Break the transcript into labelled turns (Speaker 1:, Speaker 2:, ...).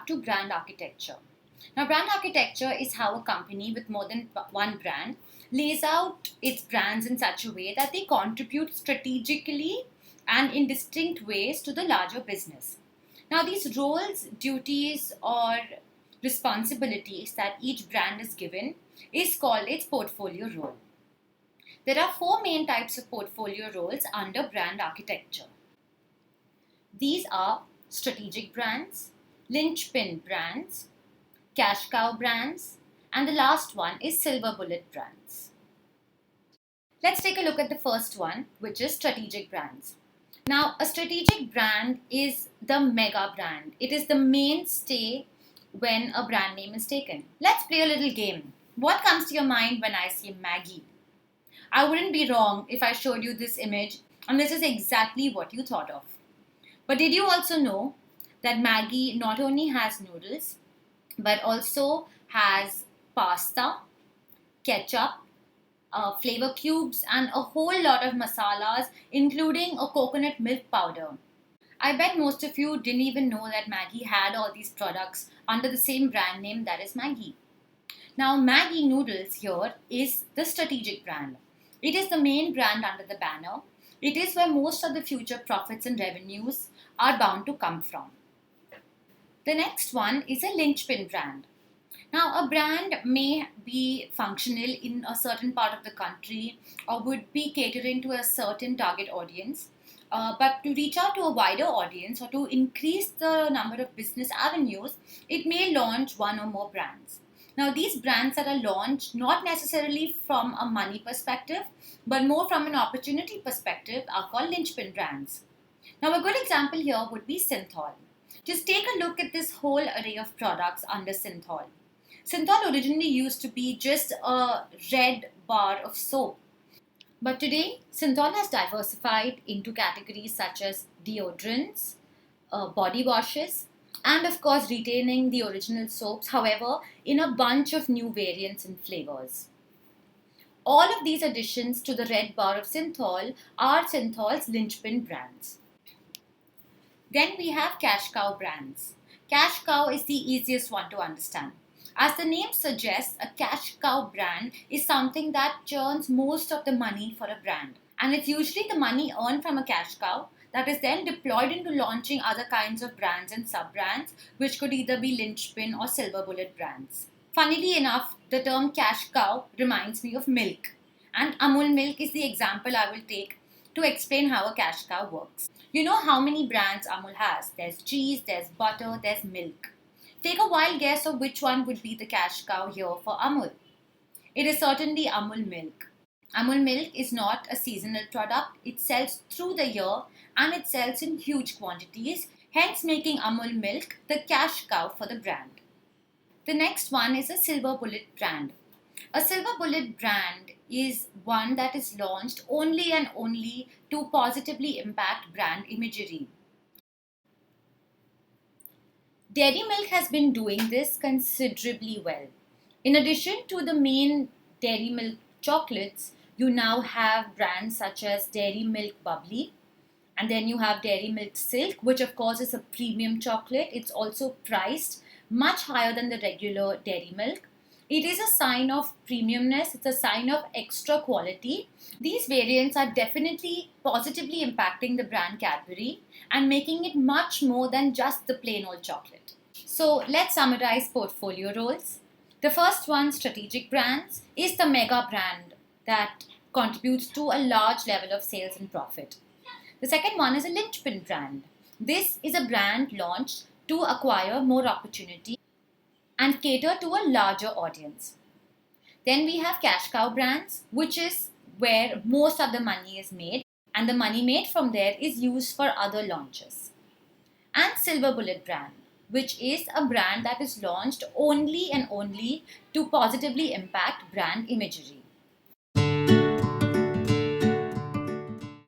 Speaker 1: to brand architecture. Now, brand architecture is how a company with more than one brand lays out its brands in such a way that they contribute strategically and in distinct ways to the larger business. Now, these roles, duties, or responsibilities that each brand is given is called its portfolio role. There are four main types of portfolio roles under brand architecture. These are strategic brands, linchpin brands, cash cow brands, and the last one is silver bullet brands. Let's take a look at the first one, which is strategic brands. Now, a strategic brand is the mega brand. It is the mainstay when a brand name is taken. Let's play a little game. What comes to your mind when I say Maggi? I wouldn't be wrong if I showed you this image and this is exactly what you thought of. But did you also know that Maggi not only has noodles but also has pasta, ketchup, flavor cubes, and a whole lot of masalas, including a coconut milk powder. I bet most of you didn't even know that Maggi had all these products under the same brand name, that is Maggi. Now, Maggi noodles here is the strategic brand. It is the main brand under the banner. It is where most of the future profits and revenues are bound to come from. The next one is a linchpin brand. Now, a brand may be functional in a certain part of the country or would be catering to a certain target audience. But to reach out to a wider audience or to increase the number of business avenues, it may launch one or more brands. Now, these brands that are launched not necessarily from a money perspective, but more from an opportunity perspective are called linchpin brands. Now, a good example here would be Synthol. Just take a look at this whole array of products under Synthol. Synthol originally used to be just a red bar of soap. But today, Synthol has diversified into categories such as deodorants, body washes, and of course retaining the original soaps, however, in a bunch of new variants and flavors. All of these additions to the red bar of Synthol are Synthol's linchpin brands. Then we have cash cow brands. Cash cow is the easiest one to understand. As the name suggests, a cash cow brand is something that churns most of the money for a brand. And it's usually the money earned from a cash cow that is then deployed into launching other kinds of brands and sub-brands, which could either be linchpin or silver bullet brands. Funnily enough, the term cash cow reminds me of milk. And Amul milk is the example I will take to explain how a cash cow works. You know how many brands Amul has. There's cheese, there's butter, there's milk. Take a wild guess of which one would be the cash cow here for Amul. It is certainly Amul milk. Amul milk is not a seasonal product. It sells through the year and it sells in huge quantities, hence making Amul milk the cash cow for the brand. The next one is a silver bullet brand. A silver bullet brand is one that is launched only and only to positively impact brand imagery. Dairy Milk has been doing this considerably well. In addition to the main Dairy Milk chocolates, you now have brands such as Dairy Milk Bubbly, and then you have Dairy Milk Silk, which of course is a premium chocolate. It's also priced much higher than the regular dairy milk. It is a sign of premiumness, it's a sign of extra quality. These variants are definitely positively impacting the brand Cadbury and making it much more than just the plain old chocolate. So let's summarize portfolio roles. The first one, strategic brands, is the mega brand that contributes to a large level of sales and profit. The second one is a linchpin brand. This is a brand launched to acquire more opportunity and cater to a larger audience. Then we have cash cow brands, which is where most of the money is made, and the money made from there is used for other launches. And silver bullet brand, which is a brand that is launched only and only to positively impact brand imagery.